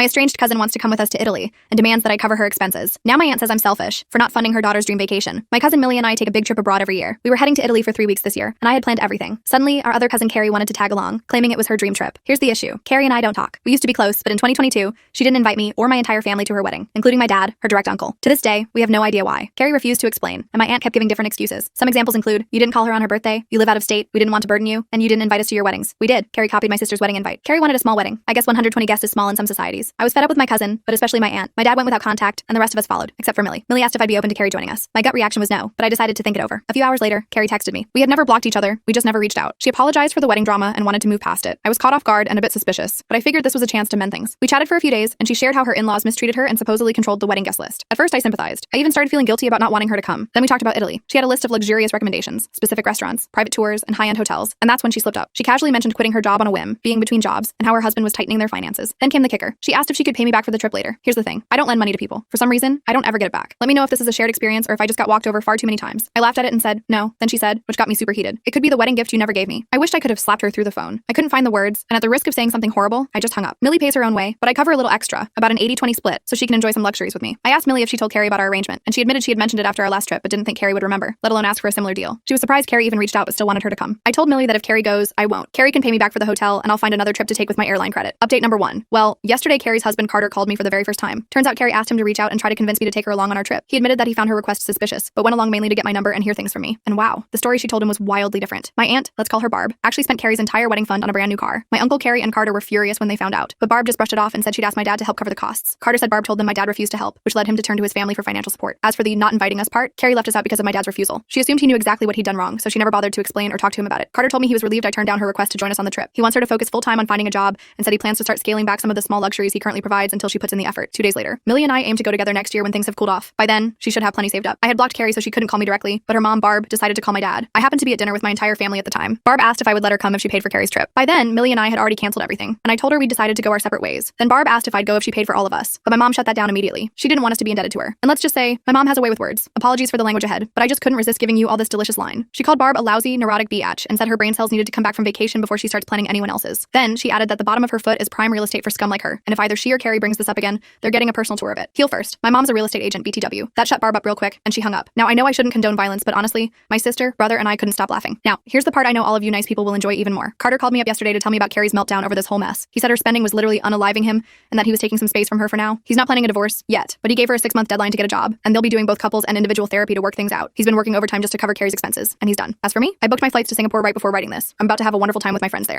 My estranged cousin wants to come with us to Italy and demands that I cover her expenses. Now my aunt says I'm selfish for not funding her daughter's dream vacation. My cousin Millie and I take a big trip abroad every year. We were heading to Italy for 3 weeks this year, and I had planned everything. Suddenly, our other cousin Carrie wanted to tag along, claiming it was her dream trip. Here's the issue. Carrie and I don't talk. We used to be close, but in 2022, she didn't invite me or my entire family to her wedding, including my dad, her direct uncle. To this day, we have no idea why. Carrie refused to explain, and my aunt kept giving different excuses. Some examples include, you didn't call her on her birthday, you live out of state, we didn't want to burden you, and you didn't invite us to your weddings. We did. Carrie copied my sister's wedding invite. Carrie wanted a small wedding. I guess 120 guests is small in some societies. I was fed up with my cousin, but especially my aunt. My dad went without contact, and the rest of us followed, except for Millie. Millie asked if I'd be open to Carrie joining us. My gut reaction was no, but I decided to think it over. A few hours later, Carrie texted me. We had never blocked each other, we just never reached out. She apologized for the wedding drama and wanted to move past it. I was caught off guard and a bit suspicious, but I figured this was a chance to mend things. We chatted for a few days, and she shared how her in-laws mistreated her and supposedly controlled the wedding guest list. At first, I sympathized. I even started feeling guilty about not wanting her to come. Then we talked about Italy. She had a list of luxurious recommendations, specific restaurants, private tours, and high-end hotels, and that's when she slipped up. She casually mentioned quitting her job on a whim, being between jobs, and how her husband was tightening their finances. Then came the kicker. She asked if she could pay me back for the trip later. Here's the thing. I don't lend money to people. For some reason, I don't ever get it back. Let me know if this is a shared experience or if I just got walked over far too many times. I laughed at it and said, no. Then she said, which got me super heated. It could be the wedding gift you never gave me. I wished I could have slapped her through the phone. I couldn't find the words, and at the risk of saying something horrible, I just hung up. Millie pays her own way, but I cover a little extra, about an 80-20 split, so she can enjoy some luxuries with me. I asked Millie if she told Carrie about our arrangement, and she admitted she had mentioned it after our last trip, but didn't think Carrie would remember, let alone ask for a similar deal. She was surprised Carrie even reached out but still wanted her to come. I told Millie that if Carrie goes, I won't. Carrie can pay me back for the hotel, and I'll find another trip to take with my airline credit. Update number 1. Well, yesterday Carrie's husband Carter called me for the very first time. Turns out Carrie asked him to reach out and try to convince me to take her along on our trip. He admitted that he found her request suspicious, but went along mainly to get my number and hear things from me. And wow, the story she told him was wildly different. My aunt, let's call her Barb, actually spent Carrie's entire wedding fund on a brand new car. My uncle Carrie and Carter were furious when they found out, but Barb just brushed it off and said she'd ask my dad to help cover the costs. Carter said Barb told them my dad refused to help, which led him to turn to his family for financial support. As for the not inviting us part, Carrie left us out because of my dad's refusal. She assumed he knew exactly what he'd done wrong, so she never bothered to explain or talk to him about it. Carter told me he was relieved I turned down her request to join us on the trip. He wants her to focus full-time on finding a job and said he plans to start scaling back some of the small luxuries he currently provides until she puts in the effort. 2 days later, Millie and I aim to go together next year when things have cooled off. By then, she should have plenty saved up. I had blocked Carrie so she couldn't call me directly, but her mom, Barb, decided to call my dad. I happened to be at dinner with my entire family at the time. Barb asked if I would let her come if she paid for Carrie's trip. By then, Millie and I had already canceled everything, and I told her we decided to go our separate ways. Then Barb asked if I'd go if she paid for all of us, but my mom shut that down immediately. She didn't want us to be indebted to her. And let's just say, my mom has a way with words. Apologies for the language ahead, but I just couldn't resist giving you all this delicious line. She called Barb a lousy, neurotic biatch and said her brain cells needed to come back from vacation before she starts planning anyone else's. Then she added that the bottom of her foot is prime real estate for scum like her, and if either she or Carrie brings this up again, they're getting a personal tour of it. Heel first. My mom's a real estate agent, BTW. That shut Barb up real quick, and she hung up. Now, I know I shouldn't condone violence, but honestly, my sister, brother, and I couldn't stop laughing. Now, here's the part I know all of you nice people will enjoy even more. Carter called me up yesterday to tell me about Carrie's meltdown over this whole mess. He said her spending was literally unaliving him, and that he was taking some space from her for now. He's not planning a divorce yet, but he gave her a 6-month deadline to get a job, and they'll be doing both couples and individual therapy to work things out. He's been working overtime just to cover Carrie's expenses, and he's done. As for me, I booked my flights to Singapore right before writing this. I'm about to have a wonderful time with my friends there.